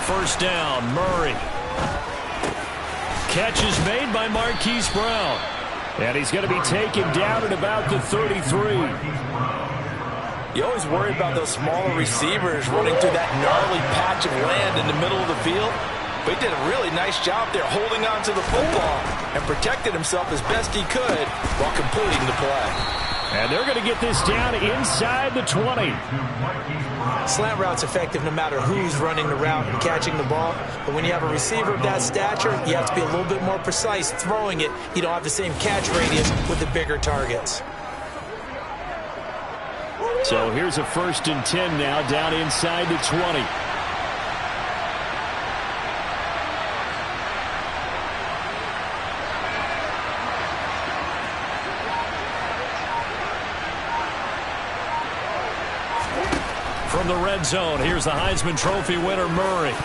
first down. Murray. Catch is made by Marquise Brown. And he's going to be taken down at about the 33. You always worry about those smaller receivers running through that gnarly patch of land in the middle of the field. But he did a really nice job there holding on to the football and protected himself as best he could while completing the play. And they're going to get this down inside the 20. Slant route's effective no matter who's running the route and catching the ball. But when you have a receiver of that stature, you have to be a little bit more precise throwing it. You don't have the same catch radius with the bigger targets. So here's a 1st and 10 now down inside the 20. From the red zone, here's the Heisman Trophy winner, Murray.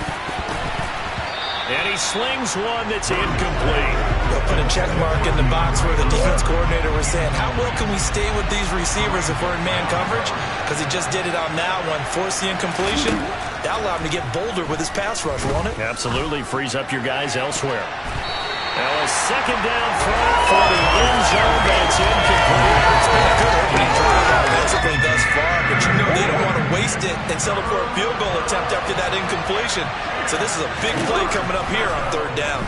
And he slings one that's incomplete. They'll put a check mark in the box where the defense coordinator was saying, how well can we stay with these receivers if we're in man coverage? Because he just did it on that one, forced the incompletion. That allowed him to get bolder with his pass rush, won't it? Absolutely, frees up your guys elsewhere. Now a 2nd down throw for the end zone, but it's incomplete. It's been a good opening drive offensively thus far, but you know they don't want to waste it and settle for a field goal attempt after that incompletion. So this is a big play coming up here on 3rd down.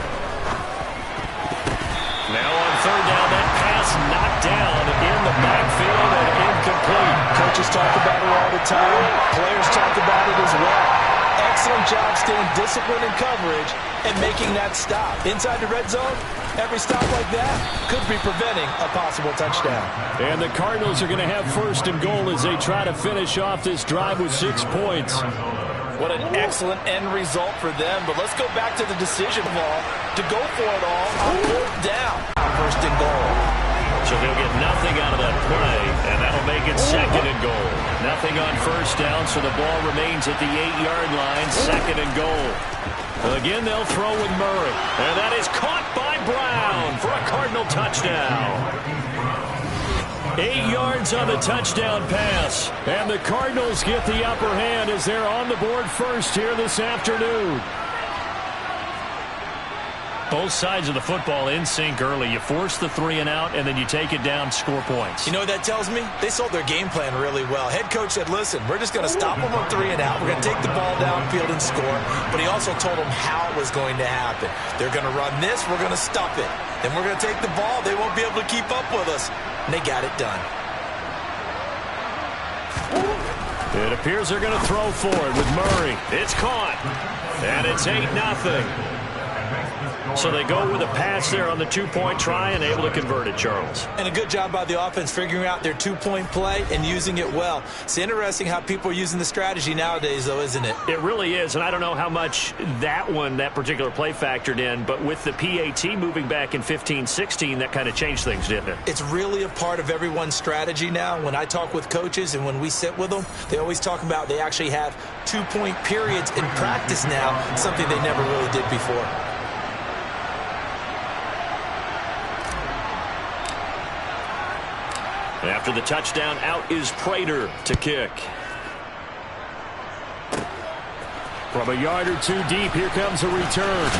Now on 3rd down, that pass knocked down in the backfield and incomplete. Coaches talk about it all the time. Players talk about it as well. Excellent job staying disciplined in coverage and making that stop. Inside the red zone, every stop like that could be preventing a possible touchdown. And the Cardinals are going to have 1st and goal as they try to finish off this drive with 6 points. What an excellent end result for them. But let's go back to the decision ball to go for it all on 4th down. 1st and goal. So they'll get nothing out of that play, and that'll make it 2nd and goal. Nothing on 1st down, so the ball remains at the 8-yard line, 2nd and goal. Again, they'll throw with Murray. And that is caught by Brown for a Cardinal touchdown. 8 yards on the touchdown pass. And the Cardinals get the upper hand as they're on the board first here this afternoon. Both sides of the football in sync early. You force the 3 and out, and then you take it down, score points. You know what that tells me? They sold their game plan really well. Head coach said, listen, we're just going to stop them on 3 and out. We're going to take the ball downfield and score. But he also told them how it was going to happen. They're going to run this. We're going to stop it. Then we're going to take the ball. They won't be able to keep up with us. And they got it done. It appears they're going to throw for it with Murray. It's caught. And it's 8-0. So they go with a pass there on the 2-point try and able to convert it, Charles. And a good job by the offense figuring out their 2-point play and using it well. It's interesting how people are using the strategy nowadays, though, isn't it? It really is, and I don't know how much that particular play factored in, but with the PAT moving back in 15-16, that kind of changed things, didn't it? It's really a part of everyone's strategy now. When I talk with coaches and when we sit with them, they always talk about they actually have 2-point periods in practice now, something they never really did before. After the touchdown, out is Prater to kick. From a yard or 2 deep, here comes a return.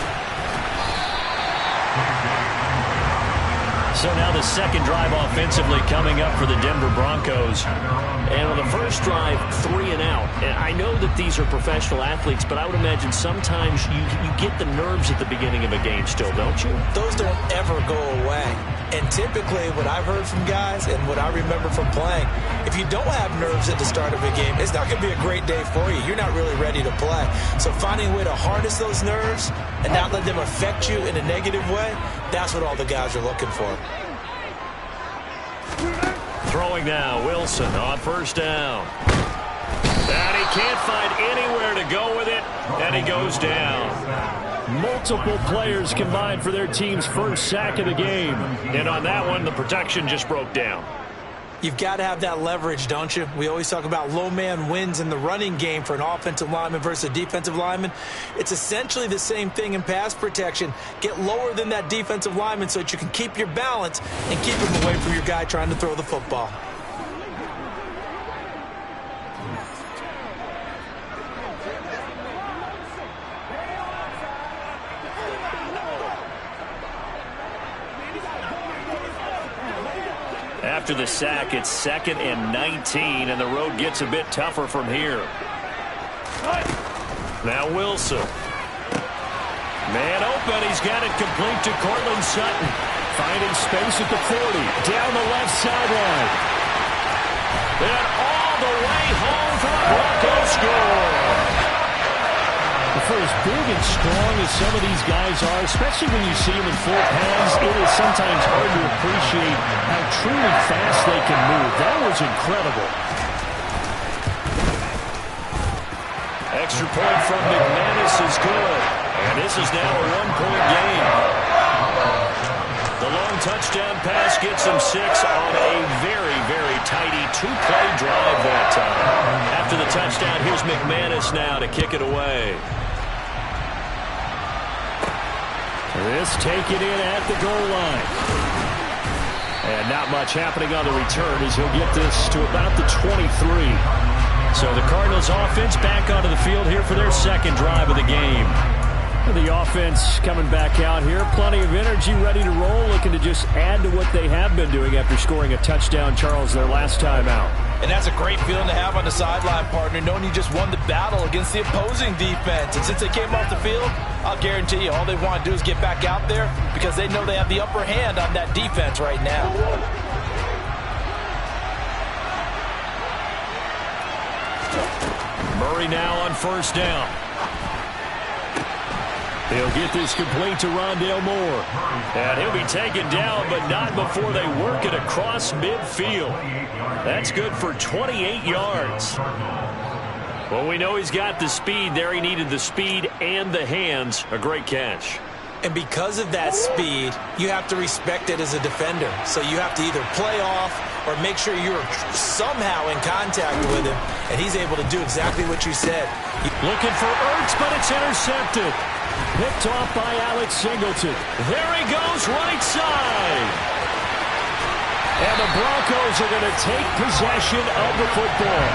So now the 2nd drive offensively coming up for the Denver Broncos. And on the first drive, 3 and out. And I know that these are professional athletes, but I would imagine sometimes you get the nerves at the beginning of a game still, don't you? Those don't ever go away. And typically what I've heard from guys and what I remember from playing, if you don't have nerves at the start of a game, it's not going to be a great day for you. You're not really ready to play. So finding a way to harness those nerves and not let them affect you in a negative way, that's what all the guys are looking for. Throwing now, Wilson on 1st down. And he can't find anywhere to go with it, and he goes down. Multiple players combined for their team's first sack of the game. And on that one, the protection just broke down. You've got to have that leverage, don't you? We always talk about low man wins in the running game for an offensive lineman versus a defensive lineman. It's essentially the same thing in pass protection. Get lower than that defensive lineman so that you can keep your balance and keep him away from your guy trying to throw the football. after the sack. It's 2nd and 19, and the road gets a bit tougher from here. Now Wilson. Man open. He's got it complete to Cortland Sutton. Finding space at the 40. Down the left sideline. And all the way home for the Broncos score. For as big and strong as some of these guys are, especially when you see them in full pads, it is sometimes hard to appreciate how truly fast they can move. That was incredible. Extra point from McManus is good. And this is now a 1-point game. The long touchdown pass gets them 6 on a very, very tidy 2-play drive that time. After the touchdown, here's McManus now to kick it away. This taken in at the goal line. And not much happening on the return as he'll get this to about the 23. So the Cardinals offense back onto the field here for their second drive of the game. The offense coming back out here. Plenty of energy, ready to roll, looking to just add to what they have been doing after scoring a touchdown, Charles, their last time out. And that's a great feeling to have on the sideline, partner, knowing you just won the battle against the opposing defense. And since they came off the field, I'll guarantee you all they want to do is get back out there because they know they have the upper hand on that defense right now. Murray now on first down. He'll get this complete to Rondale Moore. And he'll be taken down, but not before they work it across midfield. That's good for 28 yards. Well, we know he's got the speed there. He needed the speed and the hands. A great catch. And because of that speed, you have to respect it as a defender. So you have to either play off or make sure you're somehow in contact with him. And he's able to do exactly what you said. Looking for Ertz, but it's intercepted. Picked off by Alex Singleton. There he goes, right side. And the Broncos are going to take possession of the football.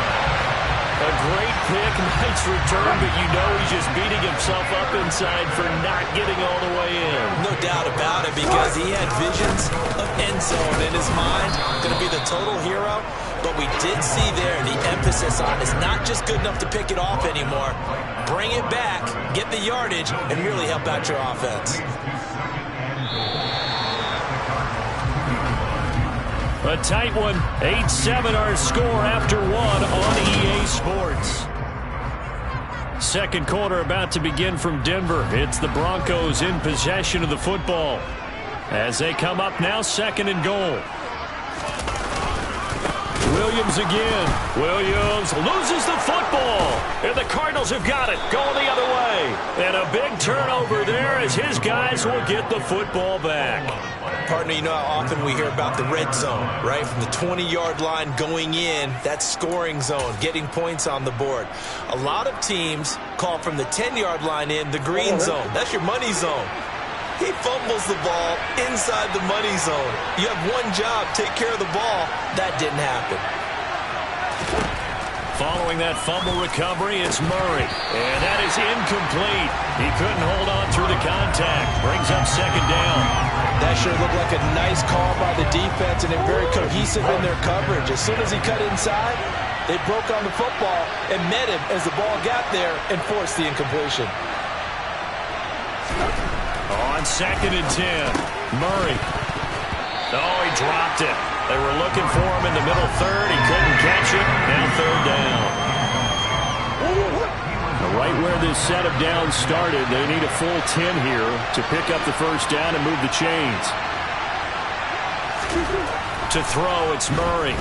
A great pick, nice return, but you know he's just beating himself up inside for not getting all the way in. No doubt about it, because he had visions of end zone in his mind. Going to be the total hero. But we did see there the emphasis on is not just good enough to pick it off anymore. Bring it back, get the yardage, and really help out your offense. A tight one. 8-7 our score after one on EA Sports. Second quarter about to begin from Denver. It's the Broncos in possession of the football as they come up now, 2nd and goal. Williams again. Williams loses the football. And the Cardinals have got it. Going the other way. And a big turnover there as his guys will get the football back. Partner, you know how often we hear about the red zone, right? From the 20-yard line going in, that scoring zone, getting points on the board. A lot of teams call from the 10-yard line in the green zone. That's your money zone. He fumbles the ball inside the money zone. You have one job, take care of the ball. That didn't happen. Following that fumble recovery, it's Murray. And that is incomplete. He couldn't hold on through the contact. Brings up 2nd down. That sure looked like a nice call by the defense, and they're very cohesive in their coverage. As soon as he cut inside, they broke on the football and met him as the ball got there and forced the incompletion. On 2nd and 10, Murray. Oh, he dropped it. They were looking for him in the middle third. He couldn't catch it. Now 3rd down. Right where this set of downs started, they need a full 10 here to pick up the first down and move the chains. To throw, it's Murray.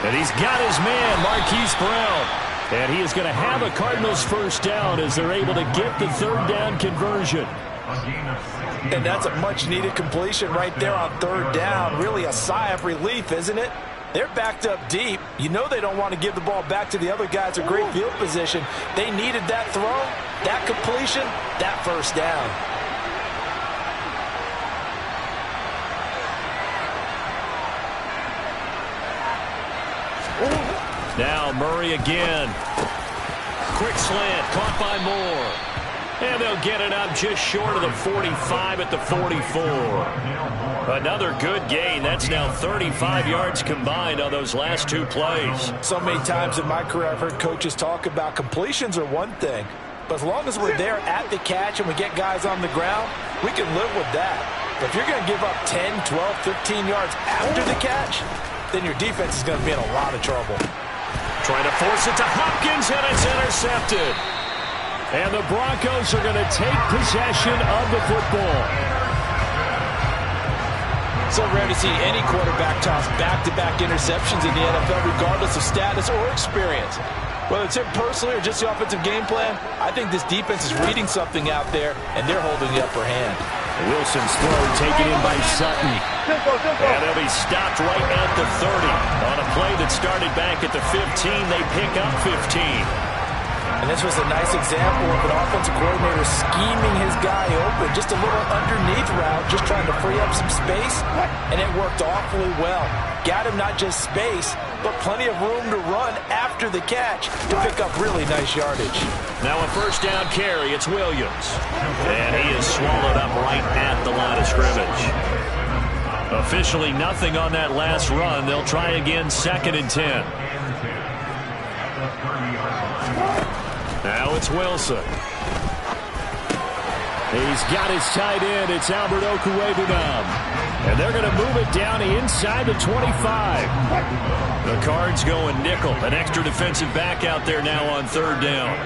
And he's got his man, Marquise Brown. And he is going to have a Cardinals first down as they're able to get the 3rd down conversion. And that's a much-needed completion right there on 3rd down. Really a sigh of relief, isn't it? They're backed up deep. You know they don't want to give the ball back to the other guys. A great field position. They needed that throw, that completion, that first down. Now Murray again. Quick slant, caught by Moore. And they'll get it up just short of the 45 at the 44. Another good gain. That's now 35 yards combined on those last two plays. So many times in my career I've heard coaches talk about completions are one thing. But as long as we're there at the catch and we get guys on the ground, we can live with that. But if you're going to give up 10, 12, 15 yards after the catch, then your defense is going to be in a lot of trouble. Trying to force it to Hopkins, and it's intercepted. And the Broncos are going to take possession of the football. So rare to see any quarterback toss back-to-back interceptions in the NFL, regardless of status or experience. Whether it's him personally or just the offensive game plan, I think this defense is reading something out there, and they're holding the upper hand. Wilson's throw taken in by Sutton. And they'll be stopped right at the 30. On a play that started back at the 15, they pick up 15. And this was a nice example of an offensive coordinator scheming his guy open. Just a little underneath route, just trying to free up some space. And it worked awfully well. Got him not just space, but plenty of room to run after the catch to pick up really nice yardage. Now a first down carry. It's Williams. And he is swallowed up right at the line of scrimmage. Officially nothing on that last run. They'll try again 2nd and 10. Now it's Wilson. He's got his tight end. It's Albert Okwuegbunam. And they're going to move it down inside the 25. The Cards going nickel. An extra defensive back out there now on 3rd down.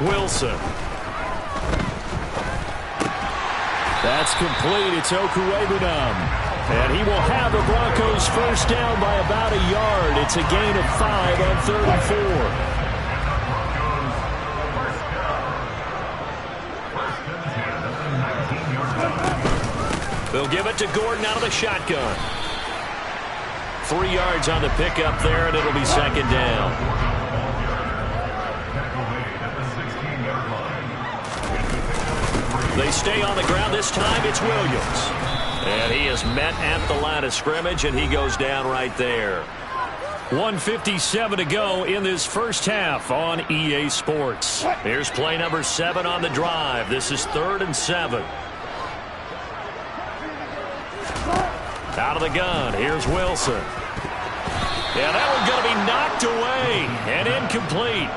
Wilson. That's complete. It's Okwuegbunam. And he will have the Broncos first down by about a yard. It's a gain of 5 on 3rd and 4. They'll give it to Gordon out of the shotgun. 3 yards on the pickup there, and it'll be 2nd down. They stay on the ground. This time it's Williams. And he is met at the line of scrimmage, and he goes down right there. 1:57 to go in this first half on EA Sports. Here's play number 7 on the drive. This is 3rd and 7. Out of the gun, here's Wilson. Yeah, that one's going to be knocked away and incomplete.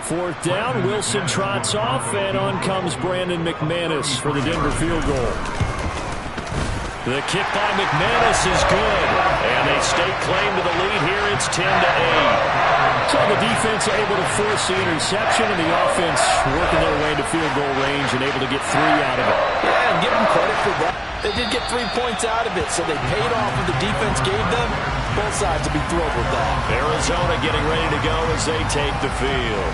4th down, Wilson trots off, and on comes Brandon McManus for the Denver field goal. The kick by McManus is good, and they stake claim to the lead here. It's 10-8. So the defense able to force the interception, and the offense working their way into field goal range and able to get 3 out of it. Yeah, and give them credit for that. They did get 3 points out of it, so they paid off what the defense gave them. Both sides will be thrilled with that. Arizona getting ready to go as they take the field.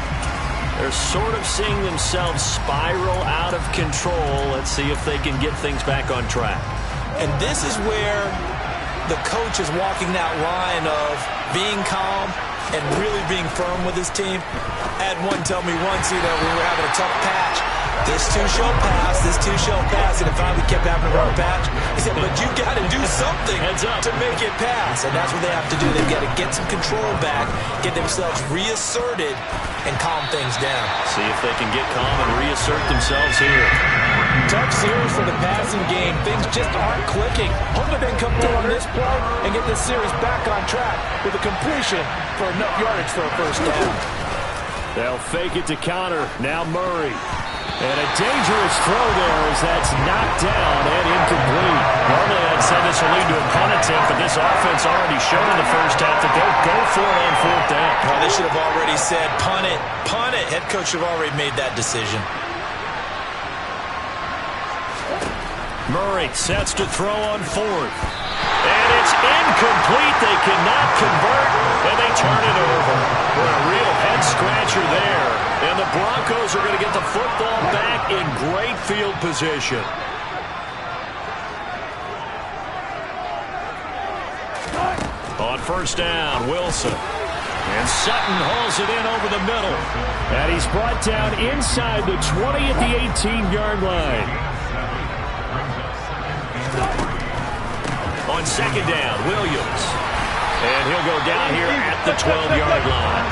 They're sort of seeing themselves spiral out of control. Let's see if they can get things back on track. And this is where the coach is walking that line of being calm and really being firm with his team. I had one tell me once, we were having a tough patch. This too shall pass, this too shall pass. And it finally kept having a rough patch. He said, but you got to do something to make it pass. And that's what they have to do. They've got to get some control back, get themselves reasserted, and calm things down. See if they can get calm and reassert themselves here. Tough series for the passing game. Things just aren't clicking. Hopefully they can come through on this play and get this series back on track with a completion for enough yardage for a first down. They'll fake it to counter. Now Murray. And a dangerous throw there as that's knocked down and incomplete. Normally I'd say this will lead to a punt attempt, but this offense already showed in the first half that they'll go for it on 4th down. Well, they should have already said, punt it, punt it. Head coach should have already made that decision. Murray sets to throw on 4th. And it's incomplete. They cannot convert, and they turn it over. For a real head-scratcher there. And the Broncos are going to get the football back in great field position. On 1st down, Wilson. And Sutton hauls it in over the middle. And he's brought down inside the 20 at the 18-yard line. On 2nd down, Williams. And he'll go down here at the 12-yard line.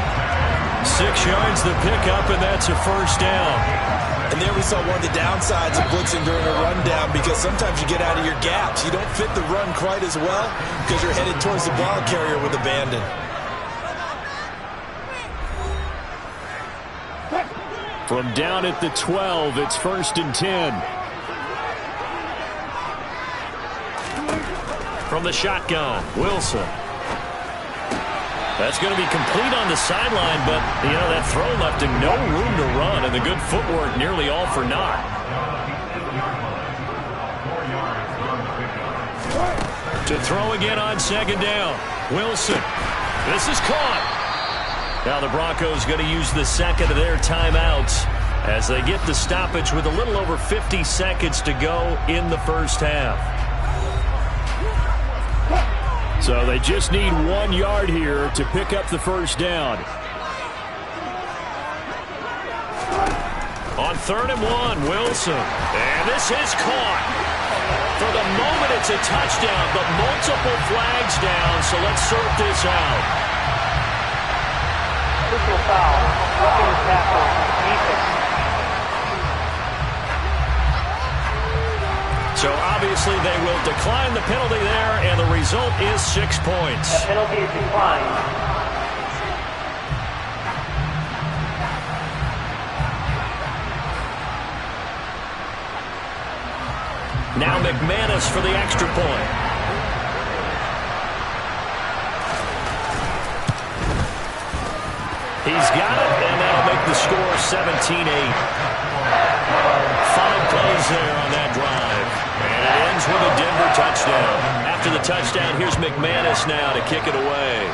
6 yards the pickup, and that's a first down. And there we saw one of the downsides of blitzing during a rundown, because sometimes you get out of your gaps. You don't fit the run quite as well because you're headed towards the ball carrier with abandon. From down at the 12, it's 1st and 10. From the shotgun, Wilson. That's going to be complete on the sideline, but, that throw left him no room to run, and the good footwork nearly all for naught. To throw again on 2nd down. Wilson. This is caught. Now the Broncos going to use the second of their timeouts as they get the stoppage with a little over 50 seconds to go in the first half. So they just need 1 yard here to pick up the first down. On 3rd and 1, Wilson. And this is caught. For the moment, it's a touchdown, but multiple flags down, so let's sort this out. Personal foul, roughing the tackle, defense. So obviously they will decline the penalty there, and the result is 6 points. The penalty is declined. Now McManus for the extra point. He's got it, and that'll make the score 17-8. 5 plays there on that drive. And it ends with a Denver touchdown. After the touchdown, here's McManus now to kick it away.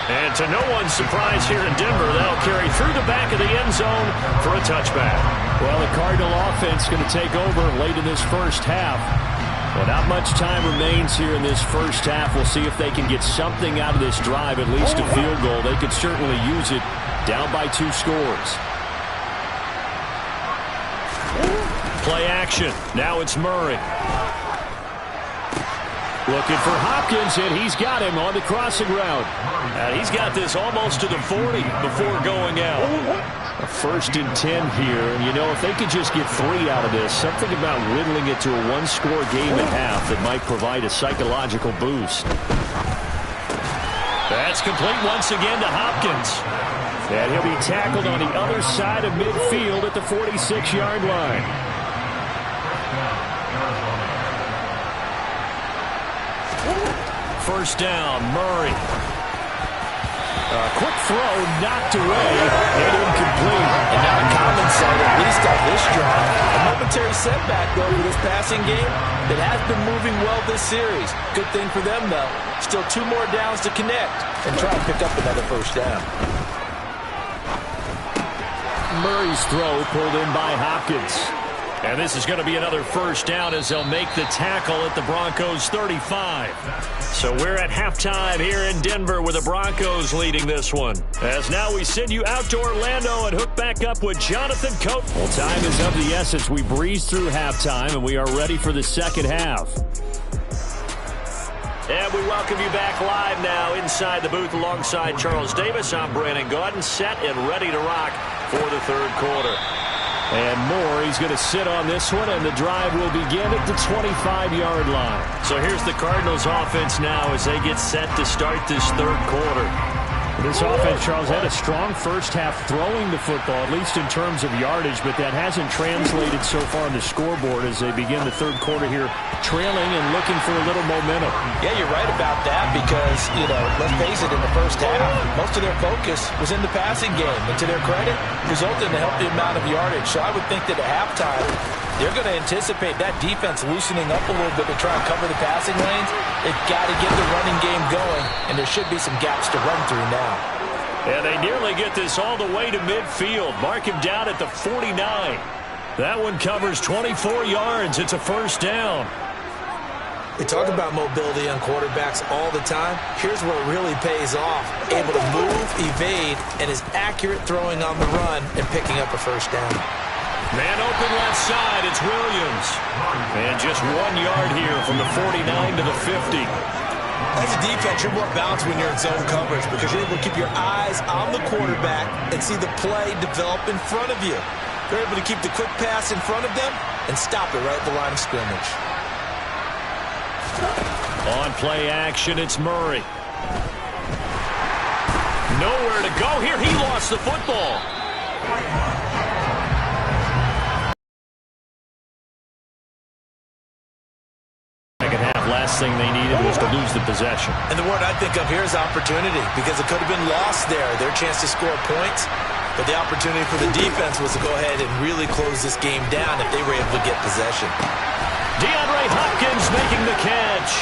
And to no one's surprise here in Denver, that'll carry through the back of the end zone for a touchback. Well, the Cardinal offense going to take over late in this first half. Well, not much time remains here in this first half. We'll see if they can get something out of this drive, at least a field goal. They could certainly use it down by 2 scores. Play action. Now it's Murray. Looking for Hopkins, and he's got him on the crossing route. And he's got this almost to the 40 before going out. A 1st and 10 here. And, if they could just get 3 out of this, something about whittling it to a 1-score game at half that might provide a psychological boost. That's complete once again to Hopkins. And he'll be tackled on the other side of midfield at the 46-yard line. First down, Murray. A quick throw knocked away and incomplete. And not a common sight, at least on this drive. A momentary setback, though, for this passing game that has been moving well this series. Good thing for them, though. Still 2 more downs to connect and try and pick up another first down. Murray's throw pulled in by Hopkins. And this is going to be another first down as they'll make the tackle at the Broncos' 35. So we're at halftime here in Denver with the Broncos leading this one. As now we send you out to Orlando and hook back up with Jonathan Cope. Well, time is of the essence. We breezed through halftime, and we are ready for the second half. And we welcome you back live now inside the booth alongside Charles Davis. I'm Brandon Gaudin, set and ready to rock for the third quarter. And Moore, he's going to sit on this one, and the drive will begin at the 25-yard line. So here's the Cardinals offense now as they get set to start this third quarter. This offense, Charles, had a strong first half throwing the football, at least in terms of yardage, but that hasn't translated so far on the scoreboard as they begin the third quarter here, trailing and looking for a little momentum. Yeah, you're right about that because, let's face it, in the first half, most of their focus was in the passing game. And to their credit, resulted in a healthy amount of yardage. So I would think that at halftime, they're going to anticipate that defense loosening up a little bit to try and cover the passing lanes. They've got to get the running game going, and there should be some gaps to run through now. And they nearly get this all the way to midfield. Mark him down at the 49. That one covers 24 yards. It's a first down. We talk about mobility on quarterbacks all the time. Here's where it really pays off. Able to move, evade, and is accurate throwing on the run and picking up a first down. Man open left side, it's Williams. And just 1 yard here from the 49 to the 50. As a defense, you're more balanced when you're in zone coverage because you're able to keep your eyes on the quarterback and see the play develop in front of you. They're able to keep the quick pass in front of them and stop it right at the line of scrimmage. On play action, it's Murray. Nowhere to go here. He lost the football. Last thing they needed was to lose the possession. And the word I think of here is opportunity because it could have been lost there, their chance to score points. But the opportunity for the defense was to go ahead and really close this game down if they were able to get possession. DeAndre Hopkins making the catch.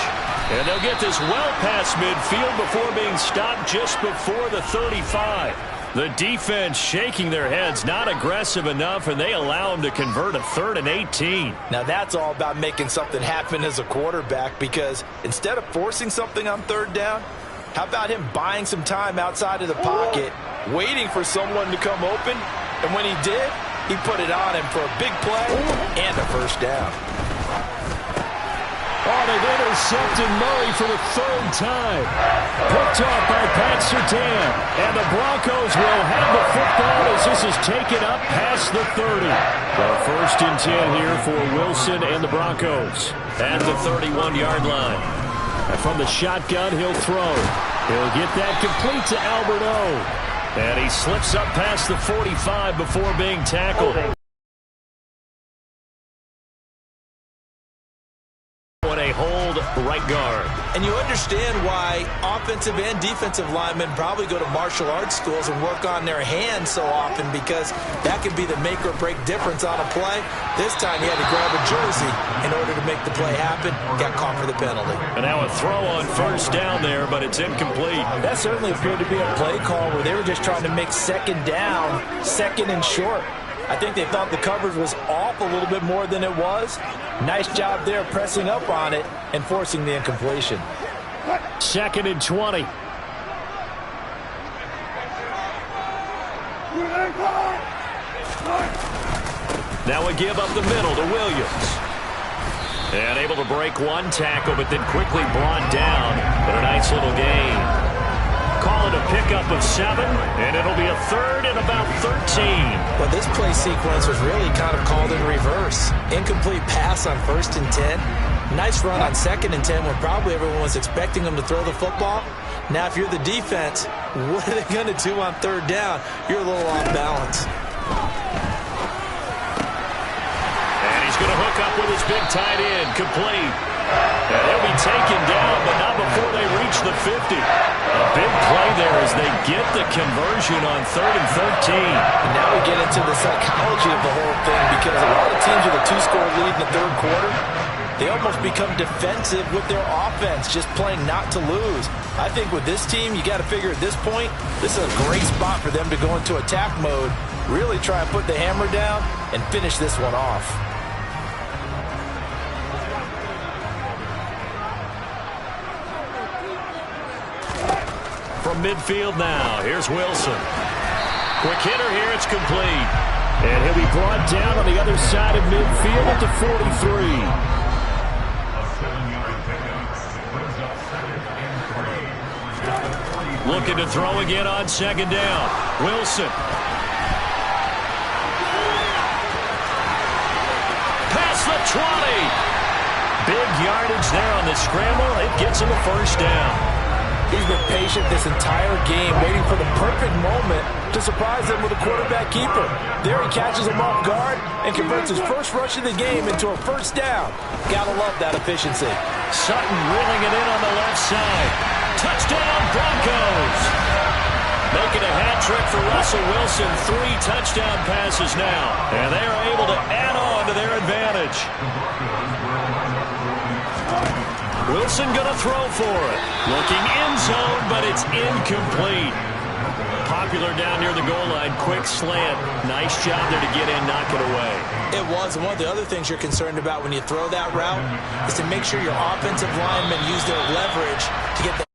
And they'll get this well past midfield before being stopped just before the 35. The defense shaking their heads, not aggressive enough, and they allow them to convert a 3rd and 18. Now that's all about making something happen as a quarterback because instead of forcing something on 3rd down, how about him buying some time outside of the pocket, waiting for someone to come open, and when he did, he put it on him for a big play and a 1st down. Oh, they've intercepted Murray for the 3rd time. Picked off by Pat Surtain. And the Broncos will have the football as this is taken up past the 30. So 1st and 10 here for Wilson and the Broncos at the 31-yard line. And from the shotgun, he'll throw. He'll get that complete to Albert O. And he slips up past the 45 before being tackled. A hold right guard. And you understand why offensive and defensive linemen probably go to martial arts schools and work on their hands so often because that can be the make or break difference on a play. This time he had to grab a jersey in order to make the play happen. Got caught for the penalty. And now a throw on 1st down there, but it's incomplete. That certainly appeared to be a play call where they were just trying to make 2nd down, 2nd and short. I think they thought the coverage was off a little bit more than it was. Nice job there pressing up on it and forcing the incompletion. 2nd and 20. Now a give up the middle to Williams. And able to break one tackle, but then quickly brought down. But a nice little gain. Call it a pickup of 7, and it'll be a 3rd and about 13. Well, this play sequence was really kind of called in reverse. Incomplete pass on 1st and 10. Nice run on 2nd and 10 when probably everyone was expecting them to throw the football. Now, if you're the defense, what are they going to do on 3rd down? You're a little off balance. And he's going to hook up with his big tight end, complete. And he'll be taken down, but not before they reach the 50. A big play there as they get the conversion on 3rd and 13. And now we get into the psychology of the whole thing because a lot of teams with a 2-score lead in the 3rd quarter, they almost become defensive with their offense, just playing not to lose. I think with this team, you got to figure at this point, this is a great spot for them to go into attack mode, really try and put the hammer down and finish this one off. From midfield now, here's Wilson. Quick hitter here, it's complete. And he'll be brought down on the other side of midfield at the 43. Looking to throw again on 2nd down. Wilson. Past the 20. Big yardage there on the scramble. It gets him a 1st down. He's been patient this entire game, waiting for the perfect moment to surprise them with a quarterback keeper. There he catches him off guard and converts his first rush of the game into a 1st down. Gotta love that efficiency. Sutton reeling it in on the left side. Touchdown, Broncos! Making a hat trick for Russell Wilson. 3 touchdown passes now. And they are able to add on to their advantage. Wilson going to throw for it. Looking end zone, but it's incomplete. Popular down near the goal line. Quick slant. Nice job there to get in, knock it away. It was. And one of the other things you're concerned about when you throw that route is to make sure your offensive linemen use their leverage to get the